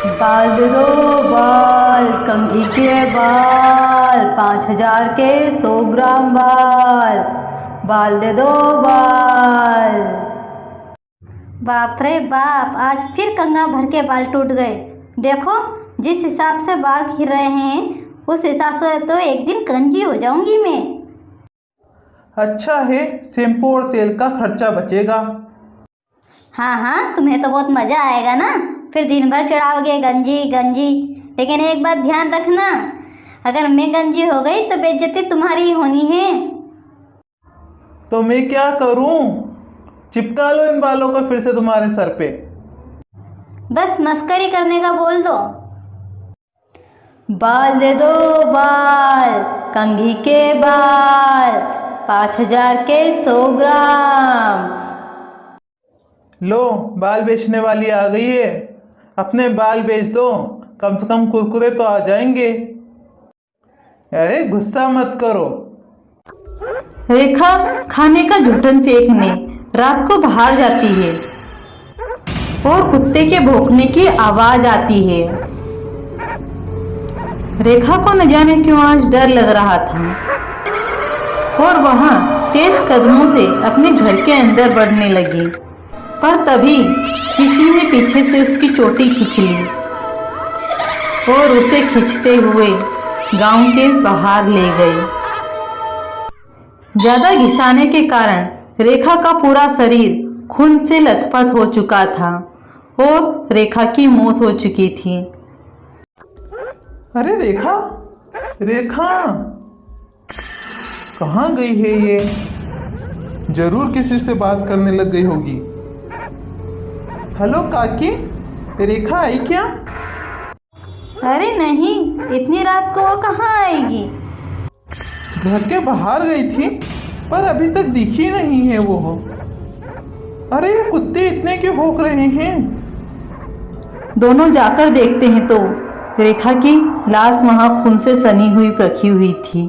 बाल दे दो बाल, कंघी के बाल, 5,000 के 100 ग्राम बाल। बाल दे दो बाल। बाप रे बाप, आज फिर कंगा भर के बाल टूट गए। देखो, जिस हिसाब से बाल खिल रहे हैं उस हिसाब से तो एक दिन कंजी हो जाऊंगी मैं। अच्छा है, शैम्पू और तेल का खर्चा बचेगा। हाँ हाँ, तुम्हें तो बहुत मज़ा आएगा ना, फिर दिन भर चढ़ाओगे गंजी गंजी। लेकिन एक बात ध्यान रखना, अगर मैं गंजी हो गई तो बेइज्जती तुम्हारी ही होनी है। तो मैं क्या करूं? चिपका लो इन बालों को फिर से तुम्हारे सर पे। बस मस्करी करने का बोल दो। बाल दे दो बाल, कंघी के बाल, 5,000 के 100 ग्राम। लो, बाल बेचने वाली आ गई है। अपने बाल बेच दो, कम से कम कुरकुरे तो आ जाएंगे। अरे गुस्सा मत करो। रेखा खाने का घुटन फेंकने रात को बाहर जाती है और कुत्ते के भौंकने की आवाज आती है। रेखा को न जाने क्यों आज डर लग रहा था और वह तेज कदमों से अपने घर के अंदर बढ़ने लगी, पर तभी किसी ने पीछे से उसकी चोटी खींच ली और उसे खींचते हुए गांव के बाहर ले गए। ज्यादा घिसाने के कारण रेखा का पूरा शरीर खून से लथपथ हो चुका था और रेखा की मौत हो चुकी थी। अरे रेखा, रेखा कहाँ गई है ये? जरूर किसी से बात करने लग गई होगी। हेलो काकी, रेखा आई क्या? अरे नहीं, इतनी रात को वो कहाँ आएगी? घर के बाहर गई थी पर अभी तक दिखी नहीं है वो। अरे ये कुत्ते इतने क्यों भौंक रहे हैं? दोनों जाकर देखते हैं तो रेखा की लाश वहां खून से सनी हुई रखी हुई थी।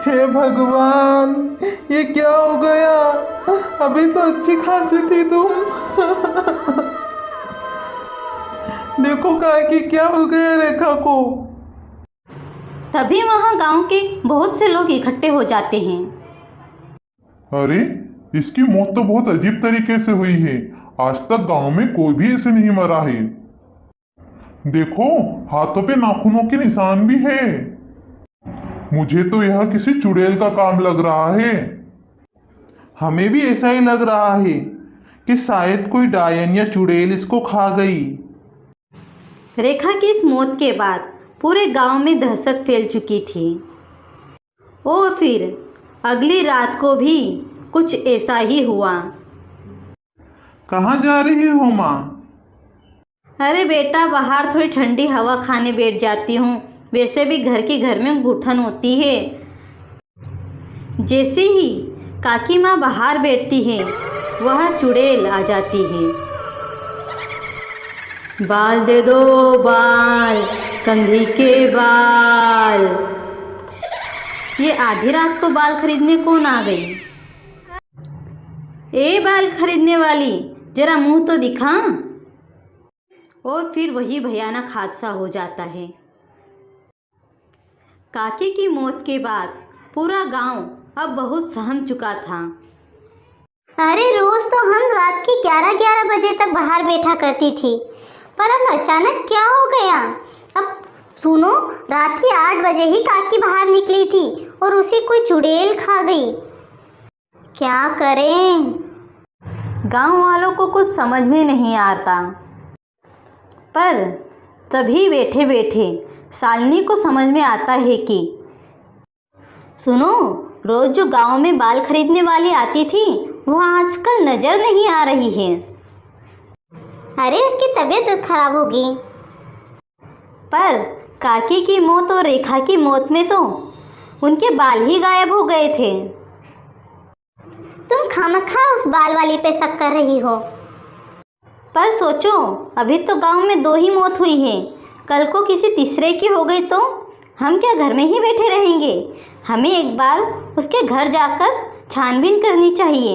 हे भगवान, ये क्या हो गया? अभी तो अच्छी खासी थी तुम। देखो काकी, क्या हो गया रेखा को? तभी वहाँ गांव के बहुत से लोग इकट्ठे हो जाते हैं। अरे, इसकी मौत तो बहुत अजीब तरीके से हुई है। आज तक गांव में कोई भी ऐसे नहीं मरा है। देखो, हाथों पे नाखूनों के निशान भी है। मुझे तो यह किसी चुड़ैल का काम लग रहा है। हमें भी ऐसा ही लग रहा है कि शायद कोई डायन या चुड़ैल इसको खा गई। रेखा की इस मौत के बाद पूरे गांव में दहशत फैल चुकी थी और फिर अगली रात को भी कुछ ऐसा ही हुआ। कहाँ जा रही हो माँ? अरे बेटा, बाहर थोड़ी ठंडी हवा खाने बैठ जाती हूँ। वैसे भी घर में घुटन होती है। जैसे ही काकी माँ बाहर बैठती है वह चुड़ैल आ जाती है। बाल दे दो बाल, कंघी के बाल। ये आधी रात को बाल खरीदने कौन आ गई? ए बाल खरीदने वाली, जरा मुंह तो दिखा। और फिर वही भयानक हादसा हो जाता है। काकी की मौत के बाद पूरा गांव अब बहुत सहम चुका था। अरे रोज तो हम रात के 11-11 बजे तक बाहर बैठा करती थी, पर अब अचानक क्या हो गया? अब सुनो, रात के 8 बजे ही काकी बाहर निकली थी और उसे कोई चुड़ैल खा गई। क्या करें? गांव वालों को कुछ समझ में नहीं आता, पर तभी बैठे बैठे शालिनी को समझ में आता है कि सुनो, रोज जो गांव में बाल खरीदने वाली आती थी वो आजकल नजर नहीं आ रही है। अरे उसकी तबीयत खराब होगी। पर काकी की मौत और रेखा की मौत में तो उनके बाल ही गायब हो गए थे। तुम खामखा उस बाल वाली पे शक कर रही हो। पर सोचो, अभी तो गांव में 2 ही मौत हुई है, कल को किसी तीसरे की हो गई तो हम क्या घर में ही बैठे रहेंगे? हमें एक बार उसके घर जाकर छानबीन करनी चाहिए।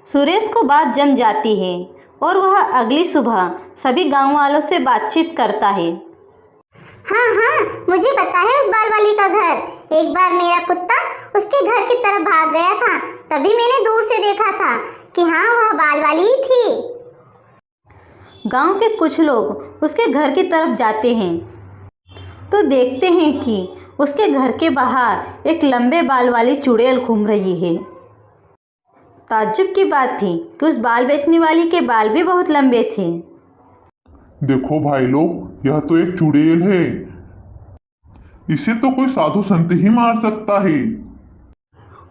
सुरेश को बात जम जाती है और वह अगली सुबह सभी गांव वालों से बातचीत करता है। हाँ हाँ, मुझे पता है उस बाल वाली का घर। एक बार मेरा कुत्ता उसके घर की तरफ भाग गया था, तभी मैंने दूर से देखा था कि हाँ, वह बाल वाली ही थी। गांव के कुछ लोग उसके घर की तरफ जाते हैं तो देखते हैं कि उसके घर के बाहर एक लंबे बाल वाली चुड़ैल घूम रही है। ताज्जुब की बात थी कि उस बाल बेचने वाली के बाल भी बहुत लंबे थे। देखो भाई लोग, यह तो एक चुड़ैल है। इसे तो कोई साधु संत ही मार सकता है।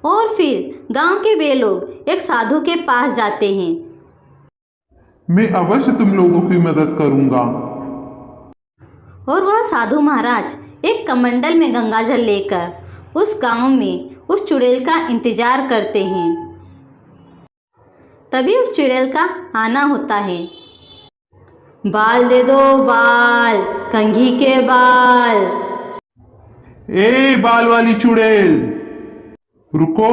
और फिर गांव के वे लोग एक साधु के पास जाते हैं। मैं अवश्य तुम लोगों की मदद करूंगा। और वह साधु महाराज एक कमंडल में गंगाजल लेकर उस गांव में उस चुड़ैल का इंतजार करते हैं। तभी उस चुड़ैल का आना होता है। बाल दे दो बाल, कंघी के बाल। ए बाल वाली चुड़ैल, रुको।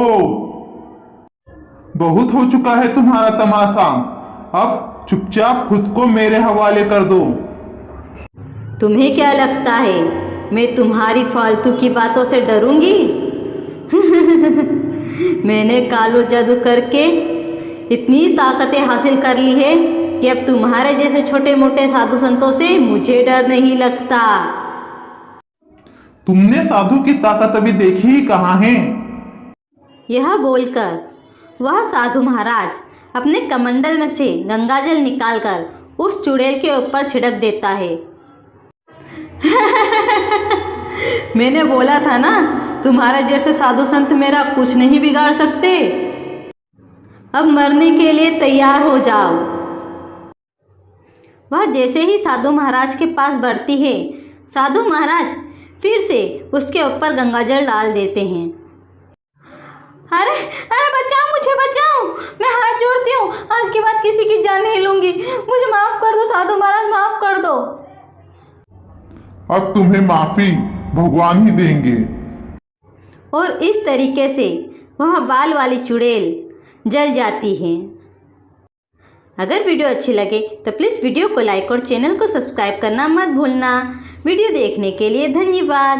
बहुत हो चुका है तुम्हारा तमाशा। अब चुपचाप खुद को मेरे हवाले कर दो। तुम्हें क्या लगता है मैं तुम्हारी फालतू की बातों से डरूंगी? मैंने कालो जादू करके इतनी ताकतें हासिल कर ली है कि अब तुम्हारे जैसे छोटे मोटे साधु संतों से मुझे डर नहीं लगता। तुमने साधु की ताकत अभी देखी ही कहाँ है? यह बोलकर वह साधु महाराज अपने कमंडल में से गंगाजल निकालकर उस चुड़ैल के ऊपर छिड़क देता है। मैंने बोला था ना, तुम्हारे जैसे साधु संत मेरा कुछ नहीं बिगाड़ सकते। अब मरने के लिए तैयार हो जाओ। वह जैसे ही साधु महाराज के पास बढ़ती है, साधु महाराज फिर से उसके ऊपर गंगाजल डाल देते हैं। अरे अरे बचाओ, मुझे बचाओ, मैं हाथ जोड़ती हूँ, आज के बाद किसी की जान नहीं लूंगी, मुझे माफ कर दो साधु महाराज, माफ कर दो। अब तुम्हें माफी भगवान ही देंगे। और इस तरीके से वह बाल वाली चुड़ैल जल जाती है। अगर वीडियो अच्छी लगे तो प्लीज़ वीडियो को लाइक और चैनल को सब्सक्राइब करना मत भूलना। वीडियो देखने के लिए धन्यवाद।